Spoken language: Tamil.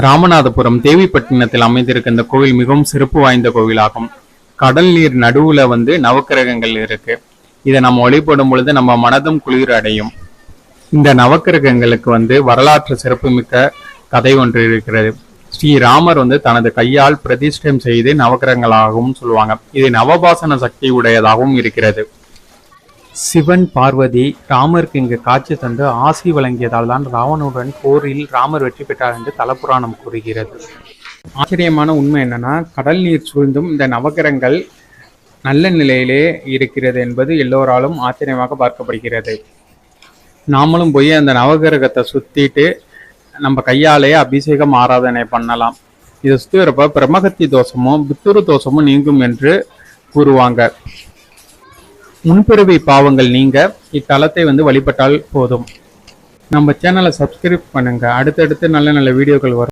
ராமநாதபுரம் தேவிப்பட்டினத்தில் அமைந்திருக்க இந்த கோவில் மிகவும் சிறப்பு வாய்ந்த கோவிலாகும். கடல் நீர் நடுவுல நவக்கிரகங்கள் இருக்கு. இதை நம்ம வழிபடும் பொழுது நம்ம மனதும் குளிர் அடையும். இந்த நவக்கிரகங்களுக்கு வரலாற்று சிறப்புமிக்க கதை ஒன்று இருக்கிறது. ஸ்ரீராமர் தனது கையால் பிரதிஷ்டம் செய்து நவக்கிரகங்களாகவும் சொல்லுவாங்க. இது நவபாசன சக்தி உடையதாகவும் இருக்கிறது. சிவன் பார்வதி ராமருக்கு இங்கு காட்சி தந்து ஆசி வழங்கியதால் தான் ராவணுடன் போரில் ராமர் வெற்றி பெற்றார் என்று தலப்புராணம் கூறுகிறது. ஆச்சரியமான உண்மை என்னன்னா, கடல் நீர் சூழ்ந்தும் இந்த நவகிரகங்கள் நல்ல நிலையிலே இருக்கிறது என்பது எல்லோராலும் ஆச்சரியமாக பார்க்கப்படுகிறது. நாமளும் போய் அந்த நவகிரகத்தை சுத்திட்டு நம்ம கையாலேயே அபிஷேகம் ஆராதனை பண்ணலாம். இதை சுற்றி வரப்ப பிரம்மகத்தி தோஷமும் பித்துரு தோஷமும் நீங்கும் என்று கூறுவாங்க. முன்பிறவி பாவங்கள் நீங்க இத்தலத்தை வழிபட்டால் போதும். நம்ம சேனலை சப்ஸ்கிரைப் பண்ணுங்க. அடுத்தடுத்து நல்ல நல்ல வீடியோக்கள் வரும்.